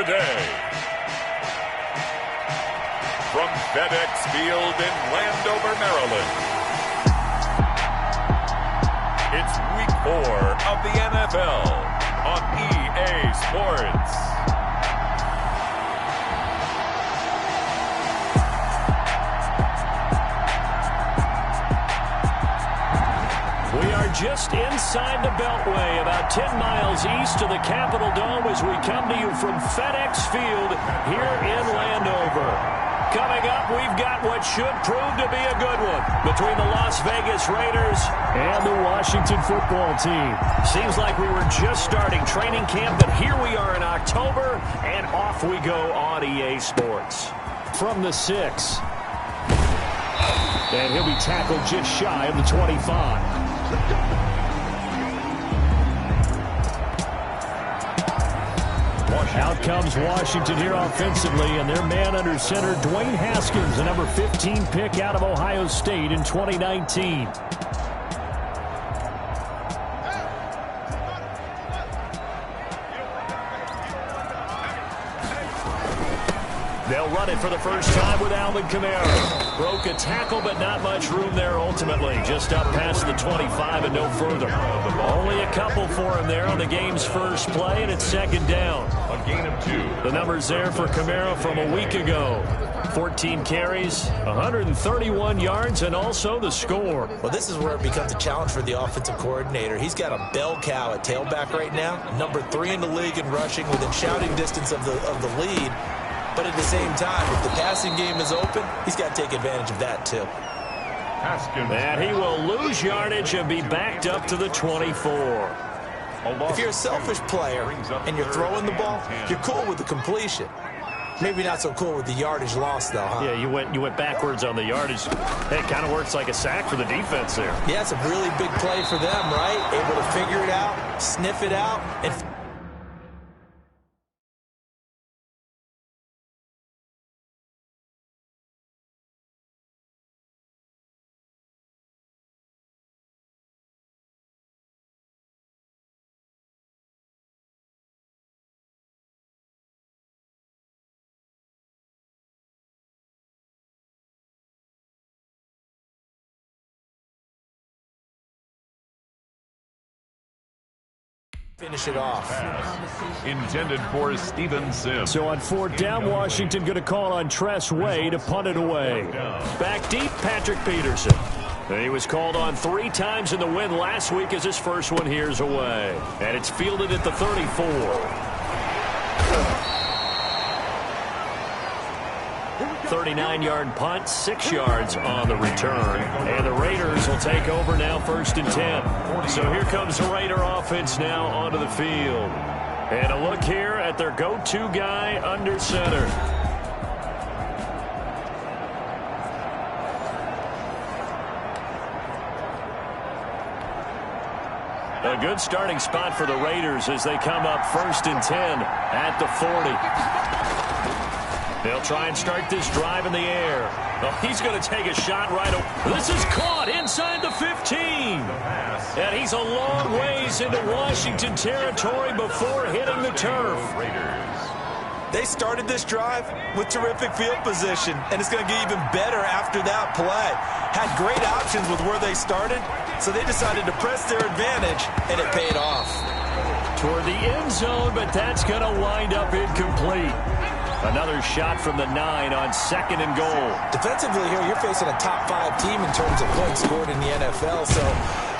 today. From FedEx Field in Landover, Maryland, it's Week 4 of the NFL on EA Sports. We are just inside the Beltway, about 10 miles east of the Capitol Dome as we come to you from FedEx Field here in Landover. Coming up, we've got what should prove to be a good one between the Las Vegas Raiders and the Washington football team. Seems like we were just starting training camp, but here we are in October, and off we go on EA Sports. From the 6. And he'll be tackled just shy of the 25. Out comes Washington here offensively, and their man under center, Dwayne Haskins, the number 15 pick out of Ohio State in 2019. They'll run it for the first time with Alvin Kamara. Broke a tackle, but not much room there ultimately. Just up past the 25 and no further. Only a couple for him there on the game's first play, and it's second down. A gain of 2. The numbers there for Kamara from a week ago. 14 carries, 131 yards, and also the score. Well, this is where it becomes a challenge for the offensive coordinator. He's got a bell cow at tailback right now. Number 3 in the league in rushing, within shouting distance of the lead. But at the same time, if the passing game is open, he's got to take advantage of that too. And he will lose yardage and be backed up to the 24. If you're a selfish player and you're throwing the ball, you're cool with the completion. Maybe not so cool with the yardage loss, though, huh? Yeah, you went backwards on the yardage. It kind of works like a sack for the defense there. Yeah, it's a really big play for them, right? Able to figure it out, sniff it out, and finish it off. Intended for Steven Sims. So on 4th down, Washington going to call on Tress Way to punt it away. Back deep, Patrick Peterson. He was called on 3 times in the win last week as his first one here's away. And it's fielded at the 34. 39-yard punt, 6 yards on the return. And the Raiders will take over now 1st and 10. So here comes the Raider offense now onto the field. And a look here at their go-to guy under center. A good starting spot for the Raiders as they come up 1st and 10 at the 40. They'll try and start this drive in the air. Oh, he's going to take a shot right away. This is caught inside the 15. And he's a long ways into Washington territory before hitting the turf. They started this drive with terrific field position, and it's going to get even better after that play. Had great options with where they started, so they decided to press their advantage, and it paid off. Toward the end zone, but that's going to wind up incomplete. Another shot from the 9 on 2nd and goal. Defensively here, you're facing a top 5 team in terms of points scored in the NFL. So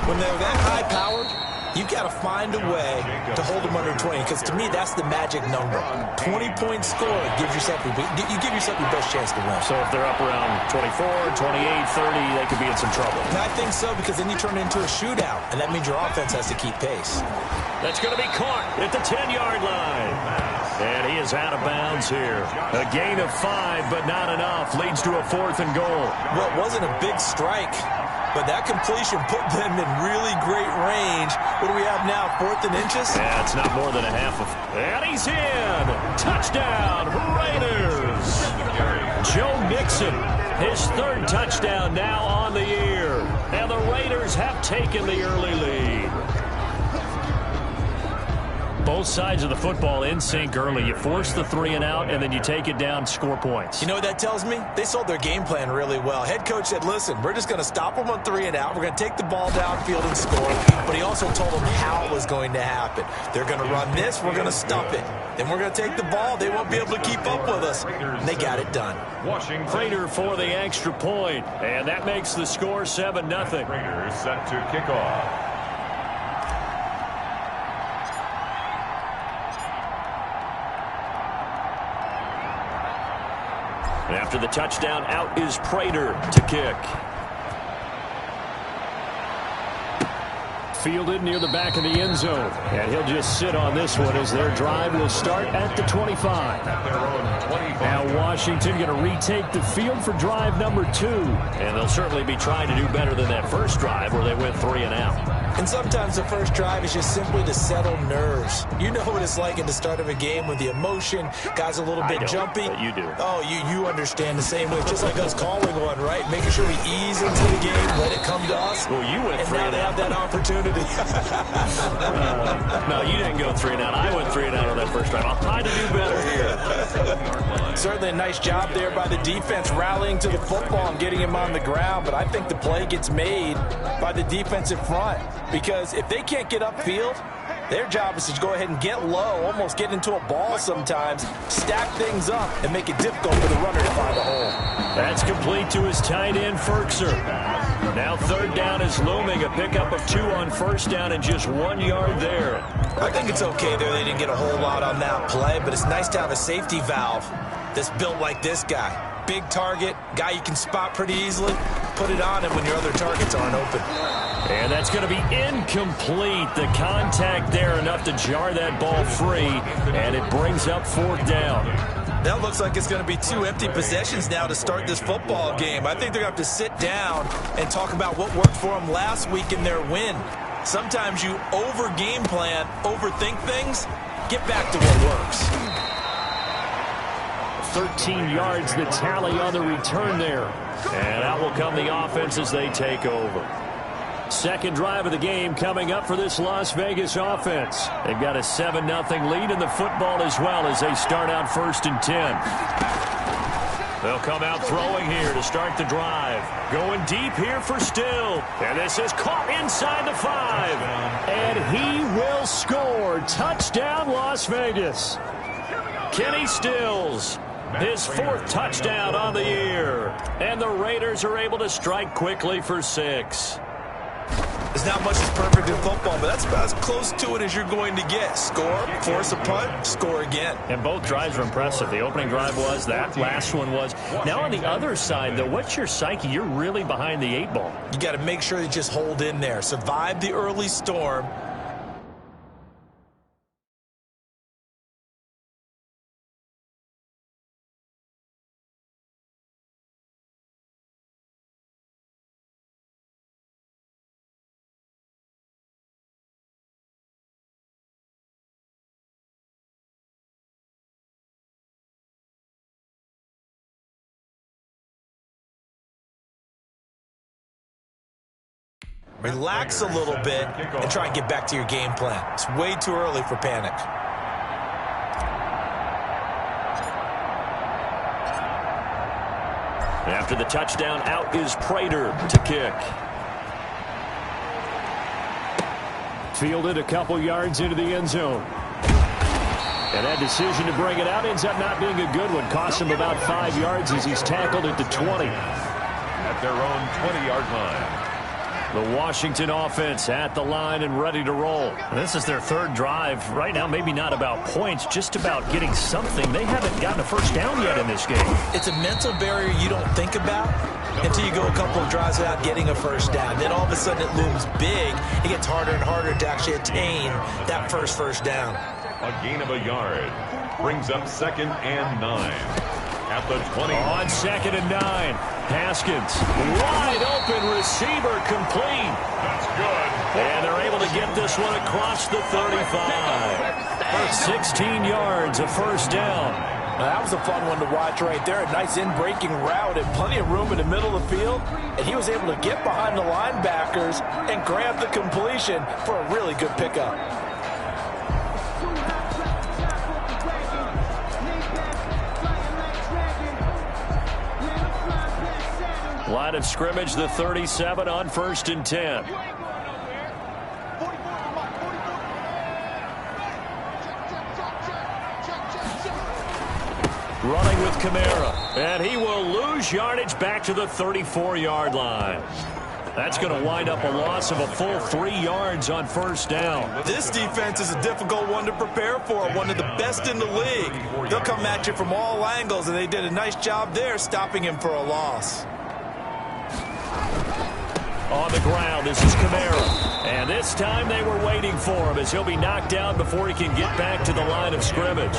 when they're that high-powered, you've got to find a way to hold them under 20. Because to me, that's the magic number. 20-point score gives yourself you give yourself your best chance to win. So if they're up around 24, 28, 30, they could be in some trouble. And I think so, because then you turn it into a shootout, and that means your offense has to keep pace. That's going to be caught at the 10-yard line. And he is out of bounds here. A gain of 5, but not enough. Leads to a 4th and goal. Well, it wasn't a big strike, but that completion put them in really great range. What do we have now, 4th and inches? Yeah, it's not more than a half of. And he's in. Touchdown, Raiders. Joe Mixon, his 3rd touchdown now on the year. And the Raiders have taken the early lead. both sides of the football in sync early. You force the 3 and out, and then you take it down, score points. You know what that tells me? They sold their game plan really well. Head coach said, listen, we're just going to stop them on 3 and out. We're going to take the ball downfield and score. But he also told them how it was going to happen. They're going to run this. We're going to stop it. Then we're going to take the ball. They won't be able to keep up with us. And they got it done. Prater for the extra point, and that makes the score 7-0. Prater set to kick off. After the touchdown, out is Prater to kick. Fielded near the back of the end zone. And he'll just sit on this one as their drive will start at the 25. Now Washington going to retake the field for drive number 2. And they'll certainly be trying to do better than that first drive where they went 3 and out. And sometimes the first drive is just simply to settle nerves. You know what it's like at the start of a game with the emotion. Guys a little bit jumpy. But you do. Oh, you understand the same way. Just like us calling one, right? Making sure we ease into the game, let it come to us. Well, you went 3 and now they have that opportunity. No, you didn't go 3 and out. I went 3 and out on that first drive. I'll try to do better here. Certainly a nice job there by the defense rallying to the football and getting him on the ground. But I think the play gets made by the defensive front. Because if they can't get upfield, their job is to go ahead and get low, almost get into a ball sometimes, stack things up, and make it difficult for the runner to find a hole. That's complete to his tight end, Ferkser. Now third down is looming, a pickup of 2 on first down and just 1 yard there. I think it's okay there. They didn't get a whole lot on that play, but it's nice to have a safety valve that's built like this guy. Big target, guy you can spot pretty easily. Put it on him when your other targets aren't open. And that's going to be incomplete. The contact there enough to jar that ball free, and it brings up 4th down. That looks like it's going to be 2 empty possessions now to start this football game. I think they're going to have to sit down and talk about what worked for them last week in their win. Sometimes you over-game plan, overthink things, get back to what works. 13 yards the tally on the return there. And out will come the offense as they take over. Second drive of the game coming up for this Las Vegas offense. They've got a 7-0 lead in the football as well as they start out 1st and 10. They'll come out throwing here to start the drive. Going deep here for Still. And this is caught inside the 5. And he will score. Touchdown, Las Vegas. Kenny Stills. His 4th touchdown on the year. And the Raiders are able to strike quickly for 6. There's not much that's perfect in football, but that's about as close to it as you're going to get. Score, force a punt, score again. And both drives were impressive. The opening drive was, that last one was. Now on the other side, though, what's your psyche? You're really behind the 8 ball. You got to make sure you just hold in there. Survive the early storm. Relax a little bit and try and get back to your game plan. It's way too early for panic. After the touchdown, out is Prater to kick. Fielded a couple yards into the end zone. And that decision to bring it out ends up not being a good one. Costs him about 5 yards as he's tackled at the 20. At their own 20-yard line. The Washington offense at the line and ready to roll. And this is their 3rd drive. Right now, maybe not about points, just about getting something. They haven't gotten a first down yet in this game. It's a mental barrier you don't think about until you go a couple of drives without getting a first down. Then all of a sudden it looms big. It gets harder and harder to actually attain that first down. A gain of a yard. Brings up 2nd and 9. At the 20. On 2nd and 9. Haskins, wide open receiver, complete. That's good. And they're able to get this one across the 35. 16 yards, a first down. Now, that was a fun one to watch right there. A nice in-breaking route and plenty of room in the middle of the field. And he was able to get behind the linebackers and grab the completion for a really good pickup. Line of scrimmage, the 37 on 1st and 10. Running with Kamara, and he will lose yardage back to the 34-yard line. That's going to wind up a loss of a full 3 yards on 1st down. This defense is a difficult one to prepare for, one of the best in the league. They'll come at you from all angles, and they did a nice job there stopping him for a loss. On the ground, this is Kamara. And this time they were waiting for him as he'll be knocked down before he can get back to the line of scrimmage.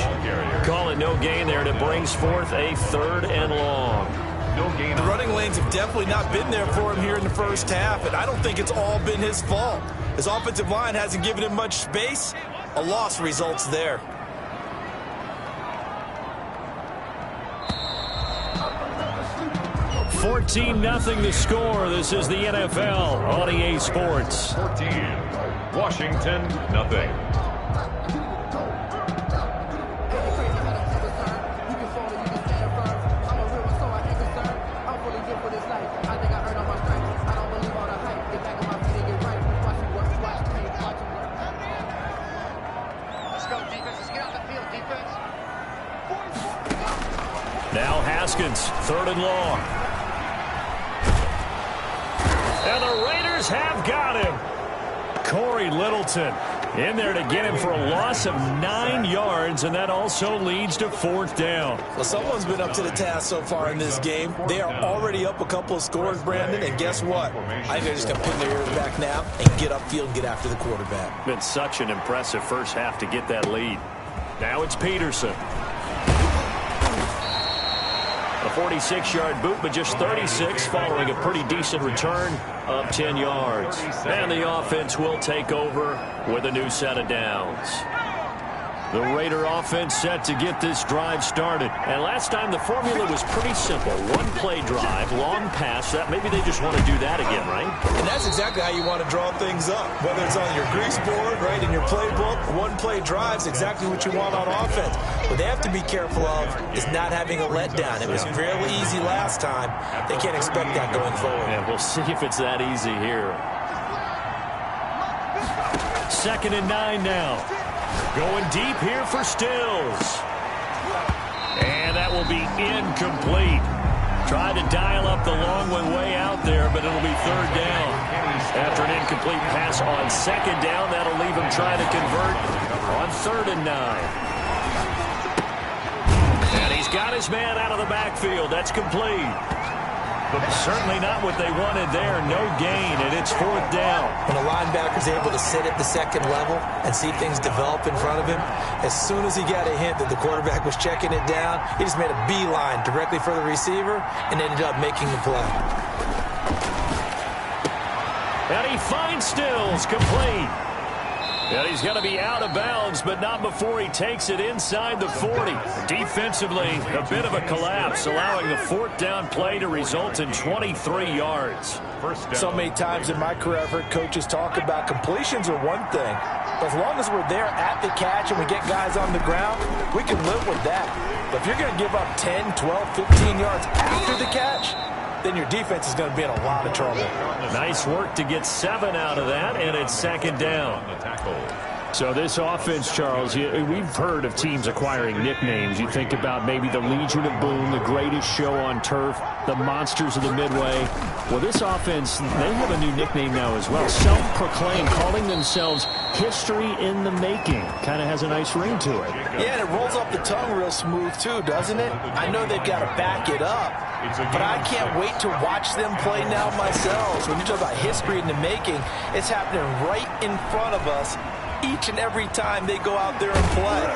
Call it no gain there, and it brings forth a 3rd and long. The running lanes have definitely not been there for him here in the first half, and I don't think it's all been his fault. His offensive line hasn't given him much space. A loss results there. $14-0 the score. This is the NFL on EA Sports. 14, Washington, 0. Now Haskins, 3rd and long. And the Raiders have got him. Corey Littleton in there to get him for a loss of 9 yards, and that also leads to 4th down. Well, someone's been up to the task so far in this game. They are already up a couple of scores, Brandon, and guess what? I think they're just going to pin their ears back now and get upfield and get after the quarterback. Been such an impressive first half to get that lead. Now it's Peterson. A 46-yard boot, but just 36 following a pretty decent return of 10 yards. And the offense will take over with a new set of downs. The Raider offense set to get this drive started. And last time the formula was pretty simple. 1-play drive, long pass. That maybe they just want to do that again, right? And that's exactly how you want to draw things up. Whether it's on your grease board, right, in your playbook, 1-play drive's exactly what you want on offense. What they have to be careful of is not having a letdown. It was fairly easy last time. They can't expect that going forward. Yeah, we'll see if it's that easy here. 2nd and 9 now. Going deep here for Stills. And that will be incomplete. Tried to dial up the long one way out there, but it'll be 3rd down. After an incomplete pass on 2nd down, that'll leave him trying to convert on 3rd and 9. And he's got his man out of the backfield. That's complete. But certainly not what they wanted there. No gain, and it's 4th down. When a linebacker's able to sit at the 2nd level and see things develop in front of him, as soon as he got a hint that the quarterback was checking it down, he just made a beeline directly for the receiver and ended up making the play. And he finds Stills, complete. And he's going to be out of bounds, but not before he takes it inside the 40. Defensively, a bit of a collapse, allowing the 4th down play to result in 23 yards. So many times in my career, I've heard coaches talk about completions are one thing. But as long as we're there at the catch and we get guys on the ground, we can live with that. But if you're going to give up 10, 12, 15 yards after the catch, then your defense is going to be in a lot of trouble. Nice work to get 7 out of that, and it's 2nd down. So this offense, Charles, we've heard of teams acquiring nicknames. You think about maybe the Legion of Boom, the greatest show on turf, the Monsters of the Midway. Well, this offense, they have a new nickname now as well. Self-proclaimed, calling themselves History in the Making. Kind of has a nice ring to it. Yeah, and it rolls off the tongue real smooth, too, doesn't it? I know they've got to back it up, but I can't wait to watch them play now myself. When you talk about history in the making, it's happening right in front of us each and every time they go out there and play.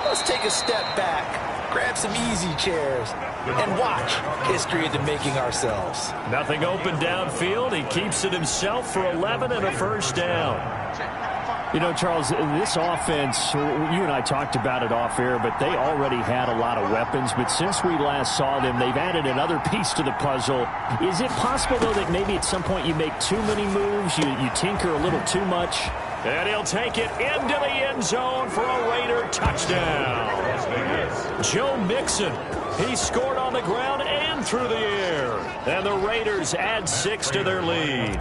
Let's take a step back, grab some easy chairs, and watch history in the making ourselves. Nothing open downfield. He keeps it himself for 11 and a 1st down. You know, Charles, this offense, you and I talked about it off air, but they already had a lot of weapons. But since we last saw them, they've added another piece to the puzzle. Is it possible, though, that maybe at some point you make too many moves, you tinker a little too much? And he'll take it into the end zone for a Raider touchdown. Joe Mixon, he scored on the ground and through the air. And the Raiders add 6 to their lead.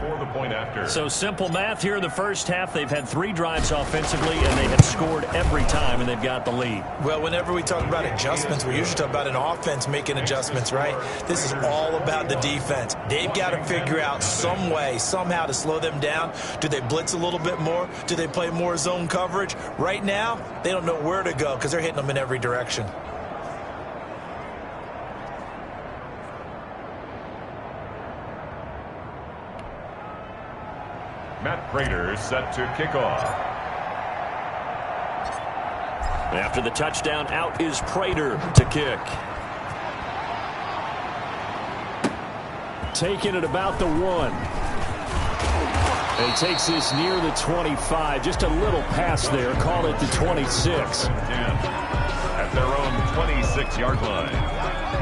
So simple math here in the first half. They've had 3 drives offensively, and they have scored every time, and they've got the lead. Well, whenever we talk about adjustments, we usually talk about an offense making adjustments, right? This is all about the defense. They've got to figure out some way, somehow to slow them down. Do they blitz a little bit more? Do they play more zone coverage? Right now, they don't know where to go because they're hitting them in every direction. Matt Prater set to kick off. After the touchdown, out is Prater to kick. Taking it about the 1. And he takes this near the 25. Just a little pass there. Call it the 26. At their own 26-yard line.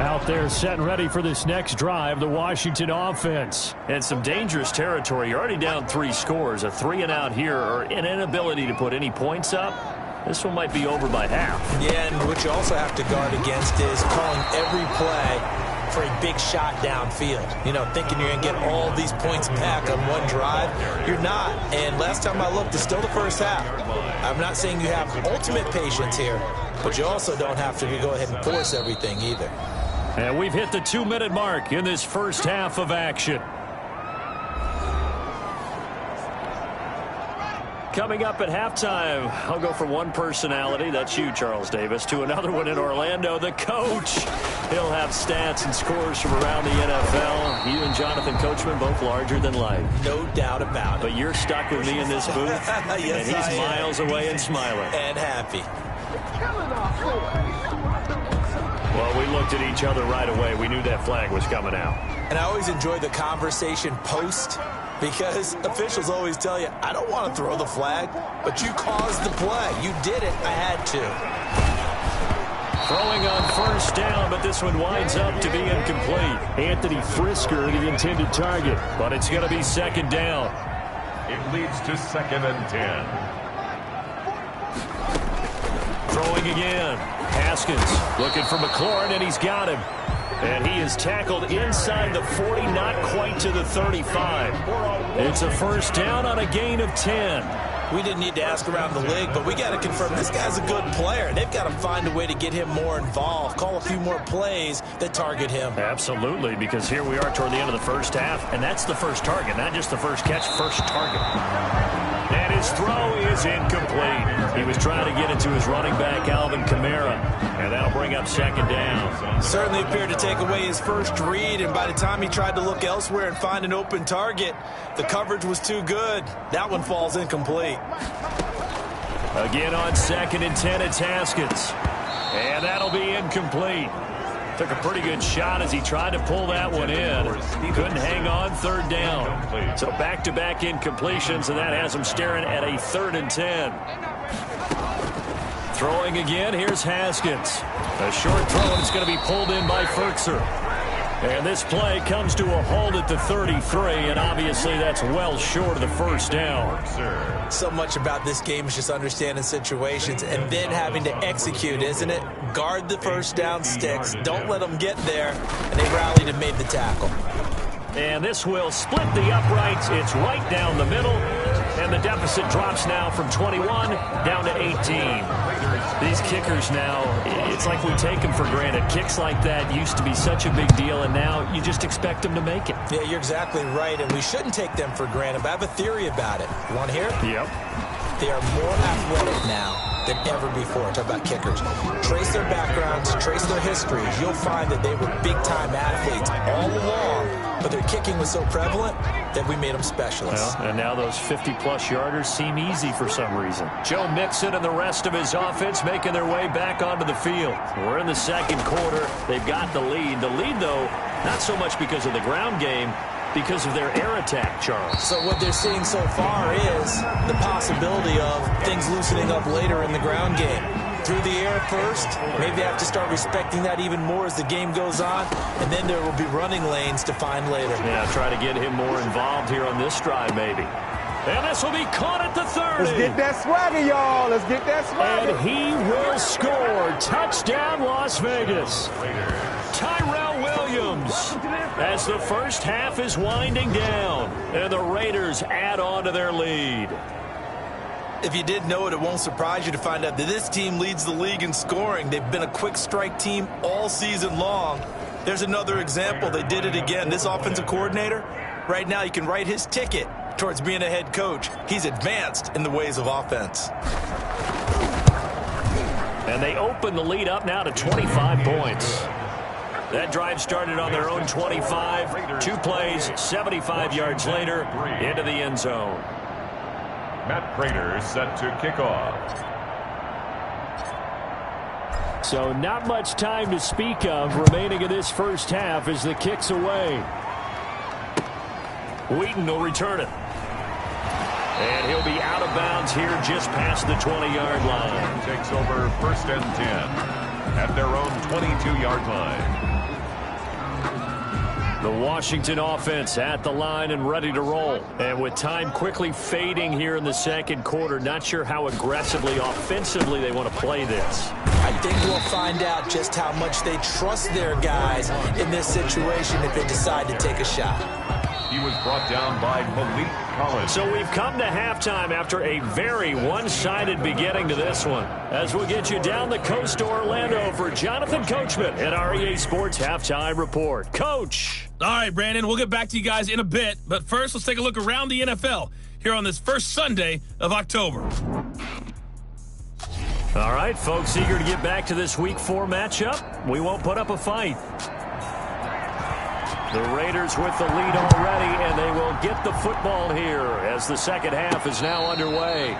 Out there set and ready for this next drive, the Washington offense. And some dangerous territory. You're already down 3 scores. A 3-and-out here, or an inability to put any points up. This one might be over by half. Yeah, and what you also have to guard against is calling every play for a big shot downfield. You know, thinking you're going to get all these points back on one drive. You're not. And last time I looked, it's still the first half. I'm not saying you have ultimate patience here, but you also don't have to go ahead and force everything either. And we've hit the 2-minute mark in this first half of action. Coming up at halftime, I'll go from one personality, that's you, Charles Davis, to another one in Orlando, the coach. He'll have stats and scores from around the NFL. You and Jonathan Coachman, both larger than life. No doubt about it. But you're stuck with me in this booth, yes, and he's miles away and smiling. And happy. Well, we looked at each other right away. We knew that flag was coming out. And I always enjoy the conversation post, because officials always tell you, I don't want to throw the flag, but you caused the play. You did it. I had to. Throwing on first down, but this one winds up to be incomplete. Anthony Frisker, the intended target, but it's going to be second down. It leads to 2nd and 10. Throwing again. Haskins looking for McLaurin, and he's got him. And he is tackled inside the 40, not quite to the 35. It's a first down on a gain of 10. We didn't need to ask around the league, but we got to confirm this guy's a good player. They've got to find a way to get him more involved, call a few more plays that target him. Absolutely, because here we are toward the end of the first half, and that's the first target, not just the first catch, first target. And his throw is incomplete. He was trying to get it to his running back, Alvin Kamara, and that'll bring up second down. Certainly appeared to take away his first read, and by the time he tried to look elsewhere and find an open target, the coverage was too good. That one falls incomplete. Again on 2nd and 10, it's Haskins. And that'll be incomplete. Took a pretty good shot as he tried to pull that one in. Couldn't hang on, 3rd down. So back-to-back incompletions, and that has him staring at a 3rd and 10. Throwing again, here's Haskins. A short throw, and it's going to be pulled in by Ferkser. And this play comes to a halt at the 33, and obviously that's well short of the first down. So much about this game is just understanding situations and then having to execute, isn't it? Guard the first down sticks. Don't let them get there. And they rallied and made the tackle. And this will split the uprights. It's right down the middle. And the deficit drops now from 21 down to 18. These kickers now, it's like we take them for granted. Kicks like that used to be such a big deal, and now you just expect them to make it. Yeah, you're exactly right, and we shouldn't take them for granted, but I have a theory about it. You want to hear it? Yep. They are more athletic now than ever before. Talk about kickers. Trace their backgrounds, trace their histories. You'll find that they were big-time athletes all along, but their kicking was so prevalent that we made them specialists. Well, and now those 50-plus yarders seem easy for some reason. Joe Mixon and the rest of his offense making their way back onto the field. We're in the second quarter. They've got the lead. The lead, though, not so much because of the ground game, because of their air attack, Charles. So what they're seeing so far is the possibility of things loosening up later in the ground game. Through the air first, maybe they have to start respecting that even more as the game goes on, and then there will be running lanes to find later. Yeah, try to get him more involved here on this drive, maybe. And this will be caught at the 30. Let's get that swagger, y'all. Let's get that swagger. And he will score. Touchdown, Las Vegas. Tyrell Williams, as the first half is winding down, and the Raiders add on to their lead. If you didn't know it, it won't surprise you to find out that this team leads the league in scoring. They've been a quick strike team all season long. There's another example. They did it again. This offensive coordinator, right now you can write his ticket towards being a head coach. He's advanced in the ways of offense. And they open the lead up now to 25 points. That drive started on their own 25. 2 plays, 75 yards later, into the end zone. Matt Prater set to kick off. So not much time to speak of remaining in this first half as the kick's away. Wheaton will return it. And he'll be out of bounds here just past the 20-yard line. Takes over 1st and 10 at their own 22-yard line. The Washington offense at the line and ready to roll. And with time quickly fading here in the second quarter, not sure how aggressively, offensively they want to play this. I think we'll find out just how much they trust their guys in this situation if they decide to take a shot. He was brought down by Malik Collins. So we've come to halftime after a very one-sided beginning to this one. As we'll get you down the coast to Orlando for Jonathan Coachman at our EA Sports Halftime Report. Coach. All right, Brandon, we'll get back to you guys in a bit. But first, let's take a look around the NFL here on this first Sunday of October. All right, folks, eager to get back to this Week 4 matchup. We won't put up a fight. The Raiders with the lead already, and they will get the football here as the second half is now underway.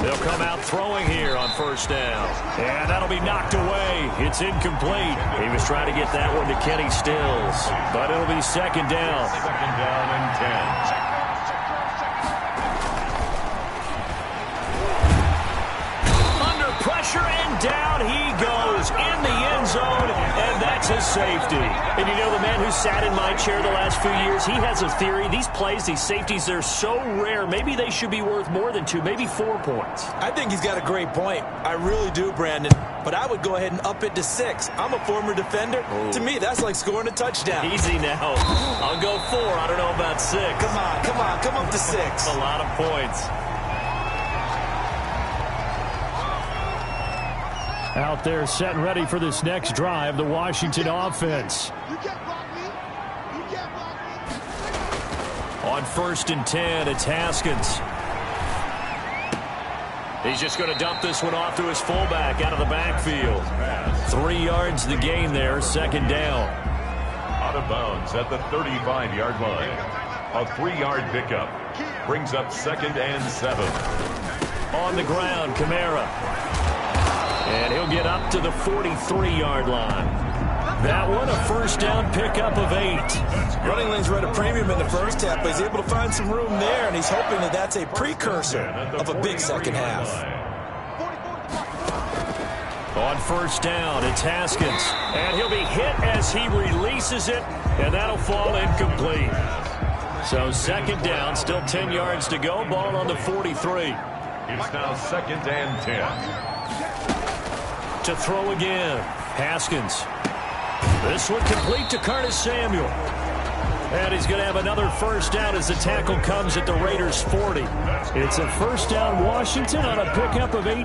They'll come out throwing here on first down. And that'll be knocked away. It's incomplete. He was trying to get that one to Kenny Stills. But it'll be second down. Second down and 10. Under pressure and down he goes in the end zone. And that's his safety. And you know, the man who sat in my chair the last few years, he has a theory. These plays, these safeties, they're so rare. Maybe they should be worth more than 2, maybe 4 points. I think he's got a great point. I really do, Brandon. But I would go ahead and up it to 6. I'm a former defender. To me, that's like scoring a touchdown. Easy now. I'll go 4. I don't know about 6. Come on, come on, come up to 6. A lot of points. Out there set and ready for this next drive, the Washington offense. On 1st and 10, it's Haskins. He's just going to dump this one off to his fullback out of the backfield. 3 yards the gain there, second down. Out of bounds at the 35-yard line. A 3-yard pickup brings up 2nd and 7. On the ground, Kamara. And he'll get up to the 43-yard line. That one, a first down pickup of 8. Running lanes were at a premium in the first half, but he's able to find some room there, and he's hoping that that's a precursor of a big second half. On first down, it's Haskins. And he'll be hit as he releases it, and that'll fall incomplete. So second down, still 10 yards to go, ball on the 43. It's now 2nd and 10. To throw again, Haskins. This one complete to Curtis Samuel. And he's going to have another first down as the tackle comes at the Raiders' 40. It's a first down Washington on a pickup of 18.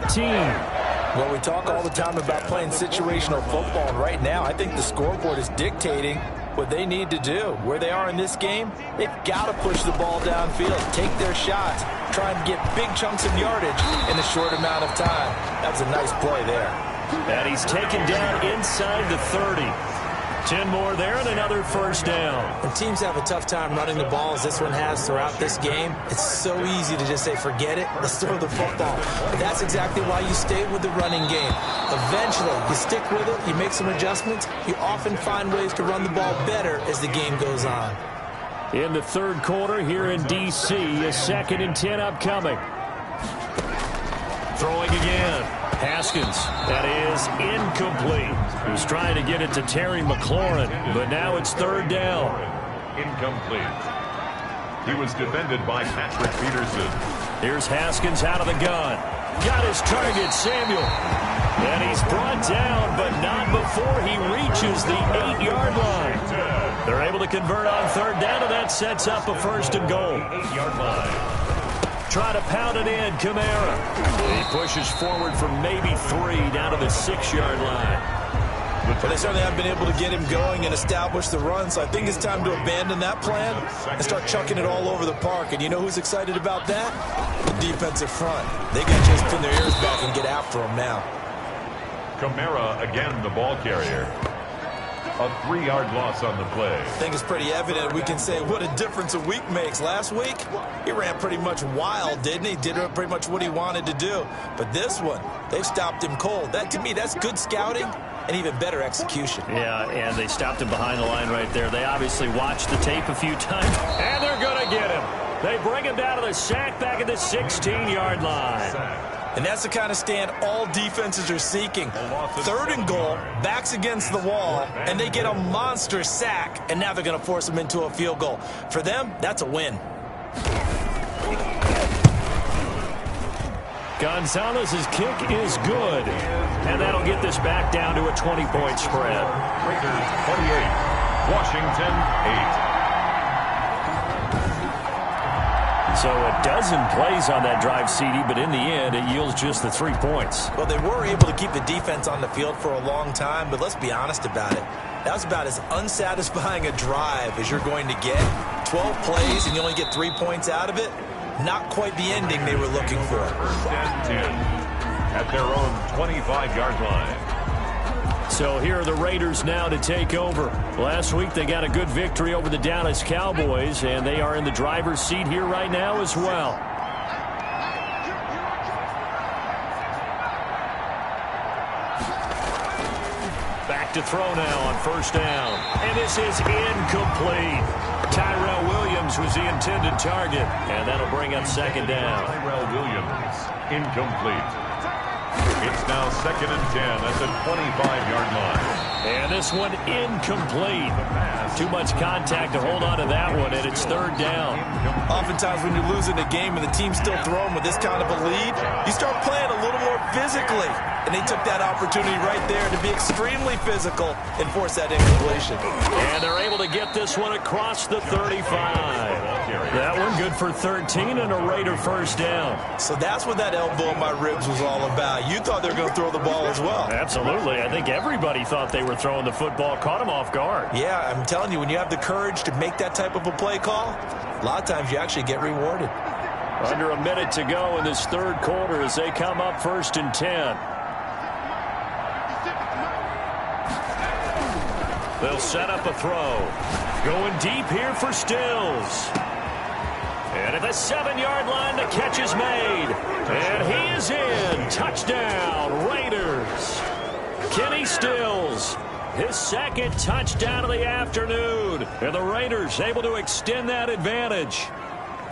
Well, we talk all the time about playing situational football, and right now I think the scoreboard is dictating what they need to do. Where they are in this game, they've got to push the ball downfield, take their shots, try and get big chunks of yardage in a short amount of time. That's a nice play there. And he's taken down inside the 30. 10 more there and another first down. When teams have a tough time running the ball as this one has throughout this game, it's so easy to just say, forget it, let's throw the football. But that's exactly why you stay with the running game. Eventually, you stick with it, you make some adjustments, you often find ways to run the ball better as the game goes on. In the third quarter here in D.C., a 2nd and 10 upcoming. Throwing again. Haskins. That is incomplete. He was trying to get it to Terry McLaurin, but now it's third down. Incomplete. He was defended by Patrick Peterson. Here's Haskins out of the gun. Got his target, Samuel. And he's brought down, but not before he reaches the 8-yard line. They're able to convert on third down, and that sets up a first and goal. 8-yard line. Try to pound it in, Kamara. He pushes forward for maybe 3 down to the 6-yard line. But they certainly have been able to get him going and establish the run, so I think it's time to abandon that plan and start chucking it all over the park. And you know who's excited about that? The defensive front. They got to just pin their ears back and get after him now. Kamara again the ball carrier. A 3-yard loss on the play. I think it's pretty evident. We can say what a difference a week makes. Last week, he ran pretty much wild, didn't he? Did pretty much what he wanted to do. But this one, they've stopped him cold. That, to me, that's good scouting and even better execution. Yeah, and they stopped him behind the line right there. They obviously watched the tape a few times, and they're going to get him. They bring him down to the sack back at the 16-yard line. And that's the kind of stand all defenses are seeking. Third and goal, backs against the wall, and they get a monster sack, and now they're going to force him into a field goal. For them, that's a win. Gonzalez's kick is good, and that'll get this back down to a 20-point spread. Raiders 28, Washington 8. So a dozen plays on that drive, CD, but in the end, it yields just the 3 points. Well, they were able to keep the defense on the field for a long time, but let's be honest about it. That was about as unsatisfying a drive as you're going to get. 12 plays and you only get 3 points out of it. Not quite the ending they were looking for. First and 10 at their own 25-yard line. So here are the Raiders now to take over. Last week they got a good victory over the Dallas Cowboys, and they are in the driver's seat here right now as well. Back to throw now on first down. And this is incomplete. Tyrell Williams was the intended target, and that'll bring up second down. Tyrell Williams, incomplete. It's now second and 10 at the 25-yard line. And this one incomplete. Too much contact to hold on to that one, and it's third down. Oftentimes when you're losing a game and the team's still throwing with this kind of a lead, you start playing a little more physically. And they took that opportunity right there to be extremely physical and force that incompletion. And they're able to get this one across the 35. That one good for 13 and a Raider first down. So that's what that elbow in my ribs was all about. You thought they were going to throw the ball as well. Absolutely. I think everybody thought they were throwing the football, caught them off guard. Yeah, I'm telling you, when you have the courage to make that type of a play call, a lot of times you actually get rewarded. Under a minute to go in this third quarter as they come up first and 10. They'll set up a throw. Going deep here for Stills. And at the 7-yard line, the catch is made. And he is in. Touchdown, Raiders. Kenny Stills, his second touchdown of the afternoon. And the Raiders able to extend that advantage.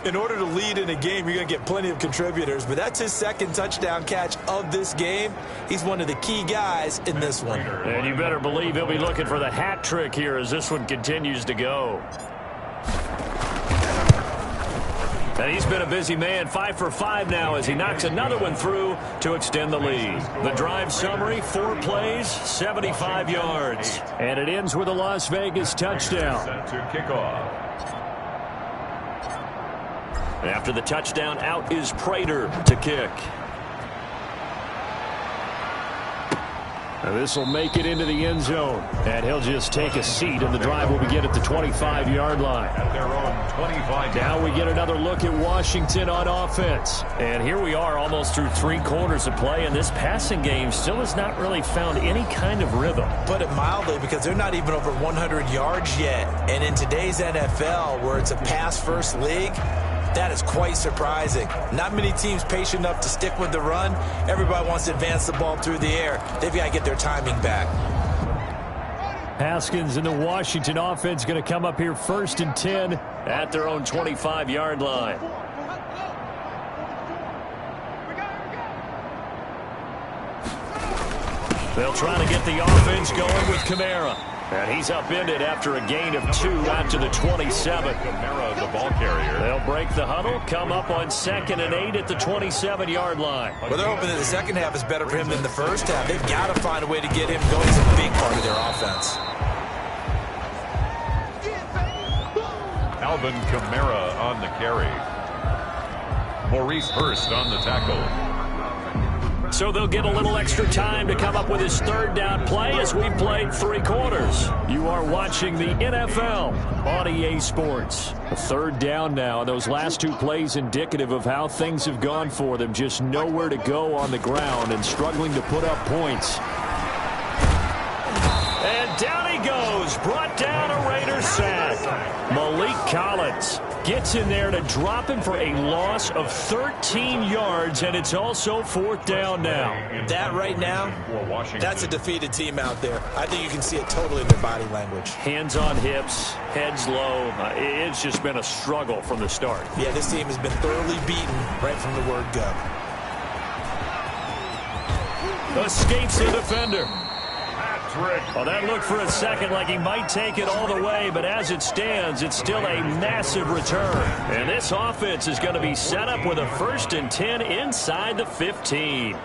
In order to lead in a game, you're going to get plenty of contributors, but that's his second touchdown catch of this game. He's one of the key guys in this one. And you better believe he'll be looking for the hat trick here as this one continues to go. And he's been a busy man, 5 for 5 now as he knocks another one through to extend the lead. The drive summary, 4 plays, 75 yards. And it ends with a Las Vegas touchdown. Set to kickoff. After the touchdown, out is Prater to kick. This will make it into the end zone. And he'll just take a seat, and the drive will begin at the 25-yard line. At their own 25. Now we get another look at Washington on offense. And here we are almost through 3 quarters of play, and this passing game still has not really found any kind of rhythm. Put it mildly, because they're not even over 100 yards yet. And in today's NFL, where it's a pass-first league, that is quite surprising. Not many teams patient enough to stick with the run. Everybody wants to advance the ball through the air. They've got to get their timing back. Haskins and the Washington offense going to come up here first and 10 at their own 25-yard line. They'll try to get the offense going with Kamara. And he's upended after a gain of 2 out to the 27. Kamara, the ball carrier. They'll break the huddle, come up on 2nd and 8 at the 27-yard line. Well, they're hoping that the second half is better for him than the first half. They've got to find a way to get him going. He's a big part of their offense. Alvin Kamara on the carry. Maurice Hurst on the tackle. So they'll get a little extra time to come up with his 3rd down play as we played 3 quarters. You are watching the NFL on EA Sports. A 3rd down now. Those last 2 plays indicative of how things have gone for them. Just nowhere to go on the ground and struggling to put up points. And down he goes. Brought down a Raiders sack. Malik Collins gets in there to drop him for a loss of 13 yards, and it's also 4th down now. That right now, that's a defeated team out there. I think you can see it totally in their body language. Hands on hips, heads low. It's just been a struggle from the start. Yeah, this team has been thoroughly beaten right from the word go. Escapes the defender. Well, that looked for a second like he might take it all the way, but as it stands, it's still a massive return. And this offense is going to be set up with a 1st and 10 inside the 15.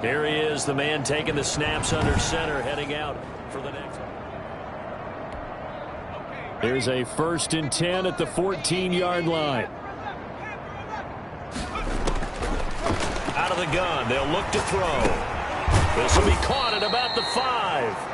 Here he is, the man taking the snaps under center, heading out for the next. Here's a 1st and 10 at the 14-yard line. Out of the gun, they'll look to throw. This will be caught at about the 5.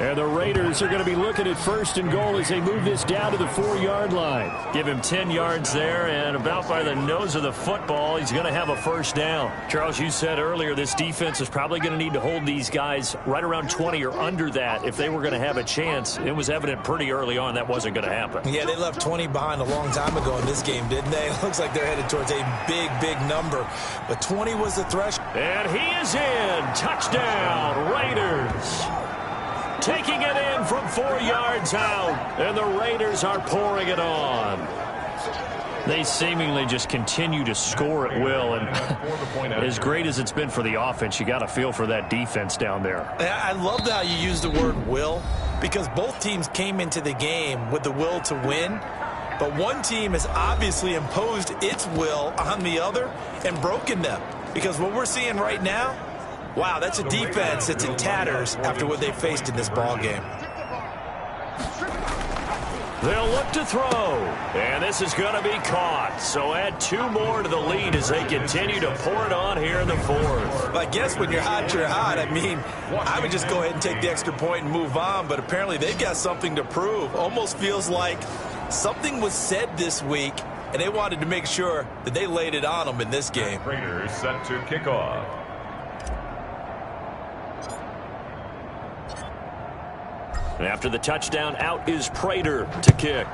And the Raiders are going to be looking at 1st and goal as they move this down to the 4-yard line. Give him 10 yards there, and about by the nose of the football, he's going to have a 1st down. Charles, you said earlier this defense is probably going to need to hold these guys right around 20 or under that if they were going to have a chance. It was evident pretty early on that wasn't going to happen. Yeah, they left 20 behind a long time ago in this game, didn't they? It looks like they're headed towards a big, big number. But 20 was the threshold. And he is in. Touchdown, Raiders. Taking it in from 4 yards out, and the Raiders are pouring it on. They seemingly just continue to score at will, and as great as it's been for the offense, you got to feel for that defense down there. I love how you use the word will, because both teams came into the game with the will to win, but one team has obviously imposed its will on the other and broken them, because what we're seeing right now, wow, that's a defense that's in tatters after what they faced in this ball game. They'll look to throw, and this is going to be caught. So add 2 more to the lead as they continue to pour it on here in the 4th. Well, I guess when you're hot, you're hot. I mean, I would just go ahead and take the extra point and move on, but apparently they've got something to prove. Almost feels like something was said this week, and they wanted to make sure that they laid it on them in this game. Raiders set to kick off. And after the touchdown, out is Prater to kick.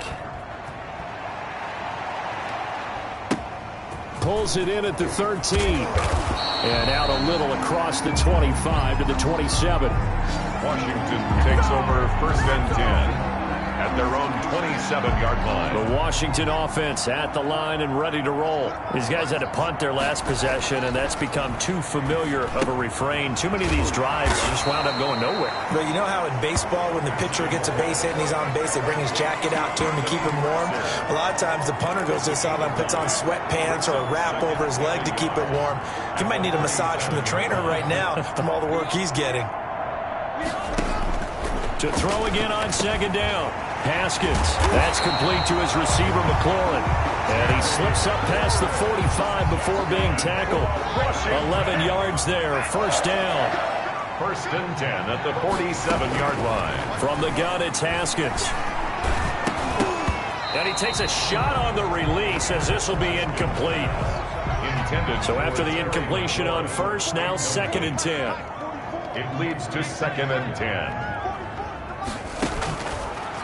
Pulls it in at the 13. And out a little across the 25 to the 27. Washington takes over 1st and 10 at their own 27-yard line. The Washington offense at the line and ready to roll. These guys had to punt their last possession, and that's become too familiar of a refrain. Too many of these drives just wound up going nowhere. But you know how in baseball, when the pitcher gets a base hit and he's on base, they bring his jacket out to him to keep him warm? A lot of times the punter goes to the sideline, puts on sweatpants or a wrap over his leg to keep it warm. He might need a massage from the trainer right now from all the work he's getting. To throw again on 2nd down. Haskins. That's complete to his receiver, McLaurin. And he slips up past the 45 before being tackled. 11 yards there. 1st down. 1st and 10 at the 47-yard line. From the gun, it's Haskins. And he takes a shot on the release as this will be incomplete. So after the incompletion on 1st, now 2nd and 10. It leads to 2nd and 10.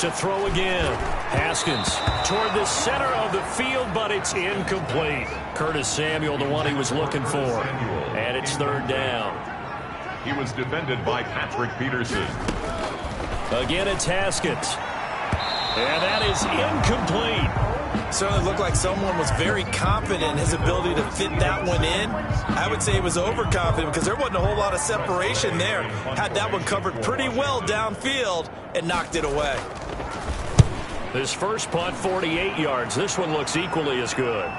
To throw again. Haskins toward the center of the field, but it's incomplete. Curtis Samuel, the one he was looking for. And it's 3rd down. He was defended by Patrick Peterson. Again, it's Haskins. And that is incomplete. Certainly looked like someone was very confident in his ability to fit that one in. I would say he was overconfident because there wasn't a whole lot of separation there. Had that one covered pretty well downfield and knocked it away. This first punt, 48 yards. This one looks equally as good.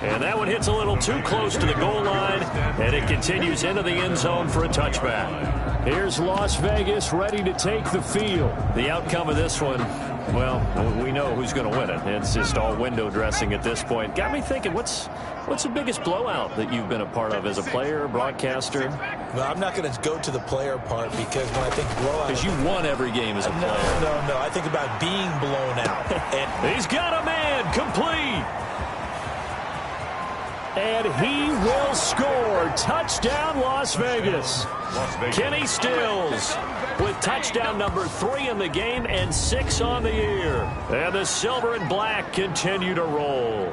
And that one hits a little too close to the goal line, and it continues into the end zone for a touchback. Here's Las Vegas ready to take the field. The outcome of this one, well, we know who's going to win it. It's just all window dressing at this point. Got me thinking, what's the biggest blowout that you've been a part of as a player, broadcaster? Well, I'm not going to go to the player part because when I think blowout... Because you won every game as a player. No. I think about being blown out. He's got a man, complete. And he will score. Touchdown, Las Vegas. Kenny Stills with touchdown number 3 in the game and 6 on the year. And the silver and black continue to roll.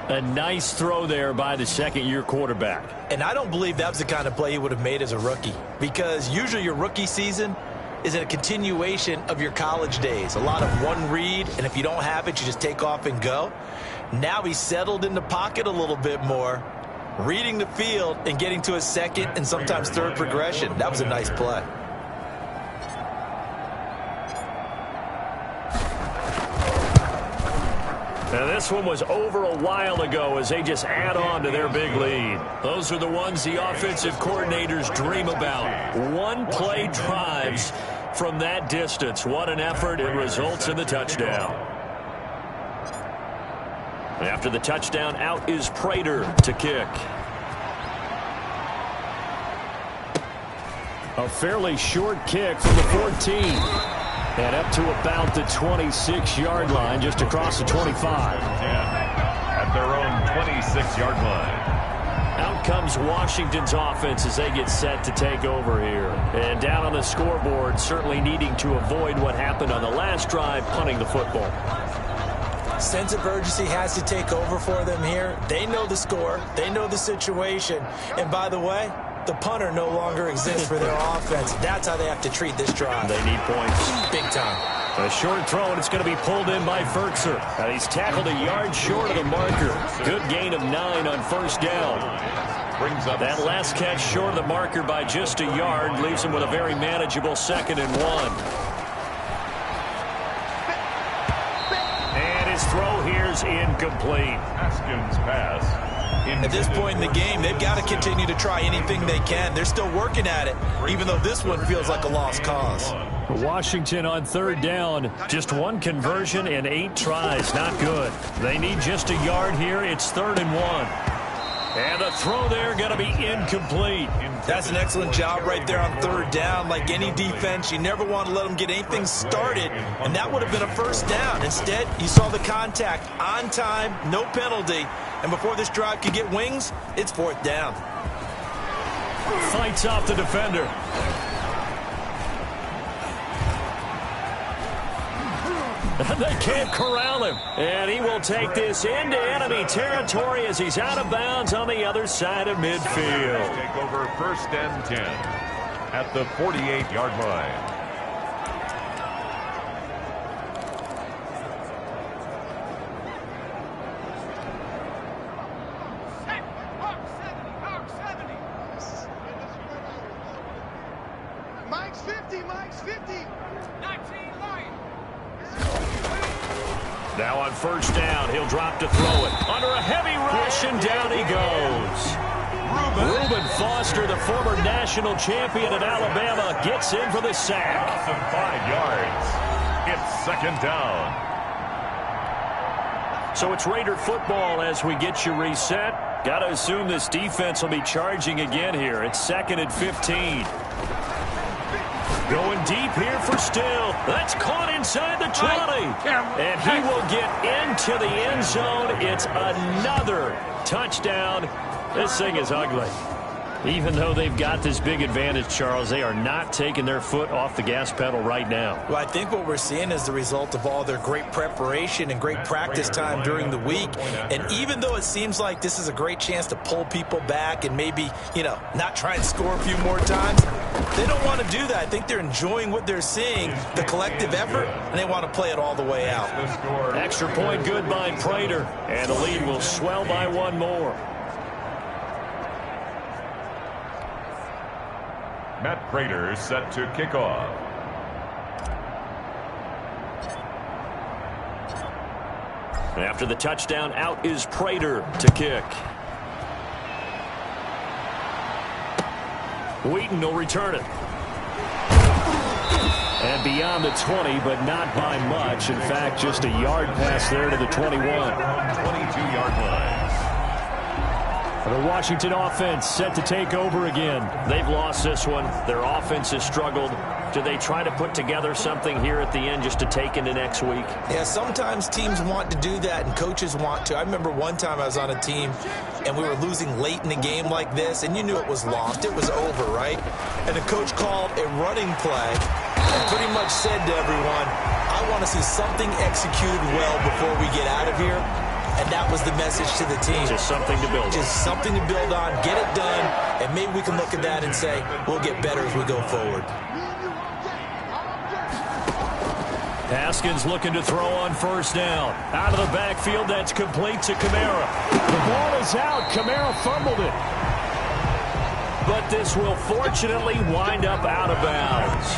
A nice throw there by the second-year quarterback. And I don't believe that was the kind of play he would have made as a rookie, because usually your rookie season is a continuation of your college days. A lot of one read, and if you don't have it, you just take off and go. Now he's settled in the pocket a little bit more, reading the field and getting to a second and sometimes third progression. That was a nice play. Now this one was over a while ago as they just add on to their big lead. Those are the ones the offensive coordinators dream about. One-play drives from that distance. What an effort. It results in the touchdown. After the touchdown, out is Prater to kick. A fairly short kick from the 14. And up to about the 26-yard line, just across the 25. At their own 26-yard line. Out comes Washington's offense as they get set to take over here. And down on the scoreboard, certainly needing to avoid what happened on the last drive, punting the football. Sense of urgency has to take over for them here. They know the score. They know the situation. And by the way, the punter no longer exists for their offense. That's how they have to treat this drive. They need points. Big time. A short throw, and it's going to be pulled in by Ferkser. And he's tackled a yard short of the marker. Good gain of 9 on first down. That last catch short of the marker by just a yard leaves him with a very manageable 2nd and 1. His throw here's incomplete. Haskins' pass. At this point in the game, they've got to continue to try anything they can. They're still working at it, even though this one feels like a lost cause. Washington on 3rd down. Just 1 conversion and 8 tries. Not good. They need just a yard here. It's 3rd and 1. And the throw there going to be incomplete. That's an excellent job right there on 3rd down. Like any defense, you never want to let them get anything started, and that would have been a first down. Instead, you saw the contact on time, no penalty, and before this drive could get wings, it's 4th down. Fights off the defender. They can't corral him. And he will take this into enemy territory as he's out of bounds on the other side of midfield. Take over 1st and 10 at the 48-yard line. Now on 1st down, he'll drop to throw it. Under a heavy rush, and down he goes. Reuben Foster, the former national champion at Alabama, gets in for the sack. Awesome 5 yards. It's 2nd down. So it's Raider football as we get you reset. Got to assume this defense will be charging again here. It's 2nd and 15. Going deep here for Still. That's caught inside the 20. And he will get into the end zone. It's another touchdown. This thing is ugly. Even though they've got this big advantage, Charles, they are not taking their foot off the gas pedal right now. Well, I think what we're seeing is the result of all their great preparation and great practice time during the week. And even though it seems like this is a great chance to pull people back and maybe, not try and score a few more times, they don't want to do that. I think they're enjoying what they're seeing, the collective effort, and they want to play it all the way out. Extra point good by Prater, and the lead will swell by one more. Matt Prater set to kick off. After the touchdown, out is Prater to kick. Wheaton will return it. And beyond the 20, but not by much. In fact, just a yard pass there to the 21. 22-yard line. The Washington offense set to take over again. They've lost this one. Their offense has struggled. Do they try to put together something here at the end just to take into next week? Yeah, sometimes teams want to do that and coaches want to. I remember one time I was on a team and we were losing late in a game like this, and you knew it was lost. It was over, right? And the coach called a running play and pretty much said to everyone, I want to see something executed well before we get out of here. And that was the message to the team. Just something to build on. Just something to build on, get it done, and maybe we can look at that and say, we'll get better as we go forward. Haskins looking to throw on first down. Out of the backfield, that's complete to Kamara. The ball is out. Kamara fumbled it. But this will fortunately wind up out of bounds.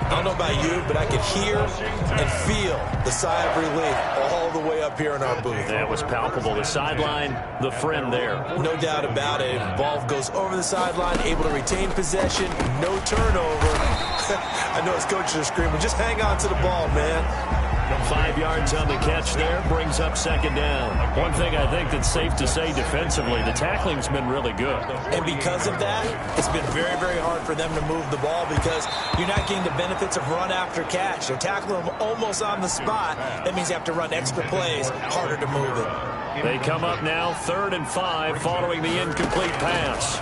I don't know about you, but I could hear and feel the sigh of relief all the way up here in our booth. That was palpable. The sideline, the friend there. No doubt about it. Ball goes over the sideline, able to retain possession, no turnover. I know his coaches are screaming, just hang on to the ball, man. 5 yards on the catch there, brings up second down. One thing I think that's safe to say defensively, the tackling's been really good. And because of that, it's been very, very hard for them to move the ball because you're not getting the benefits of run after catch. They're tackling them almost on the spot. That means you have to run extra plays, harder to move it. They come up now 3rd and 5 following the incomplete pass.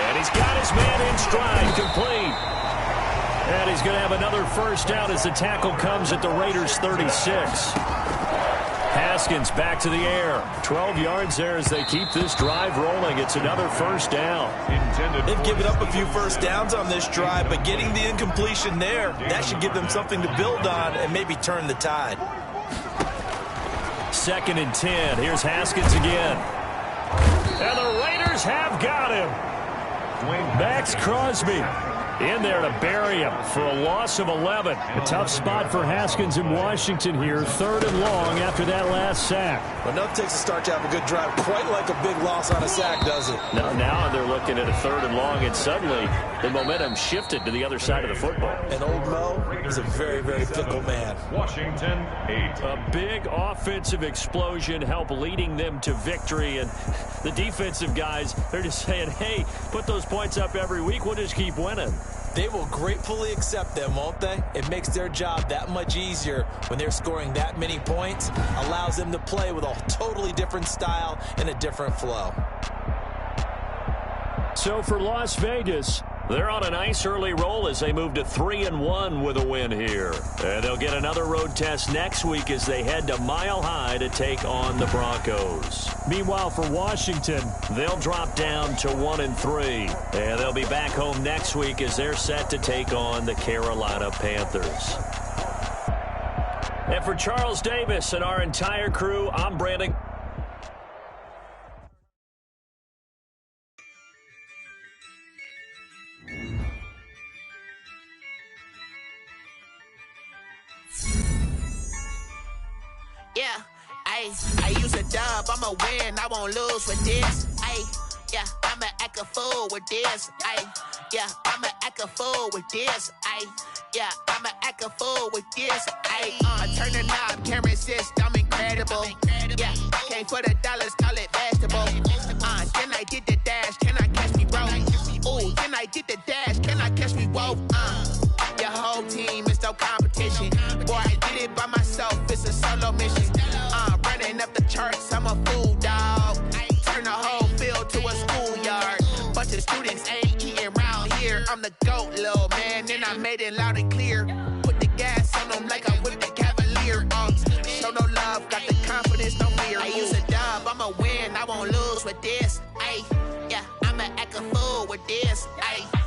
And he's got his man in stride, complete. And he's going to have another first down as the tackle comes at the Raiders' 36. Haskins back to the air. 12 yards there as they keep this drive rolling. It's another first down. They've given up a few first downs on this drive, but getting the incompletion there, that should give them something to build on and maybe turn the tide. 2nd and 10. Here's Haskins again. And the Raiders have got him. Max Crosby in there to bury him for a loss of 11. A tough spot for Haskins in Washington here. 3rd and long after that last sack. Well, nothing takes a start to have a good drive quite like a big loss on a sack, does it? No, now they're looking at a 3rd and long, and suddenly the momentum shifted to the other side of the football. And old Mo is a very, very fickle man. Washington 8. A big offensive explosion helped leading them to victory, and the defensive guys, they're just saying, hey, put those points up every week, we'll just keep winning. They will gratefully accept them, won't they? It makes their job that much easier when they're scoring that many points. Allows them to play with a totally different style and a different flow. So for Las Vegas, they're on a nice early roll as they move to 3-1 with a win here. And they'll get another road test next week as they head to Mile High to take on the Broncos. Meanwhile, for Washington, they'll drop down to 1-3. And they'll be back home next week as they're set to take on the Carolina Panthers. And for Charles Davis and our entire crew, I'm Brandon. Yeah, I use a dub, I'ma win, I won't lose with this. Yeah, I'ma act a fool with this. Yeah, I'ma act a fool with this. Yeah, I'ma act a fool with this. I turn the knob, can't resist, I'm incredible. Yeah, came for the dollars, call it vegetable. Then I did the dash, can I catch me, bro? Ooh, then I did the dash, can I catch me, whoa? Your whole team is no competition. Boy, I did it by myself, it's a solo mission. Running up the charts, I'm a fool, dog. Turn the whole field to a school bunch of students ain't eating round here. I'm the GOAT, little man, and I made it loud and clear. Put the gas on them like I'm with the Cavalier. Show no love, got the confidence, no fear. I use a dub, I'ma win, I won't lose with this. Ay, yeah, I'ma act a fool with this. Ay.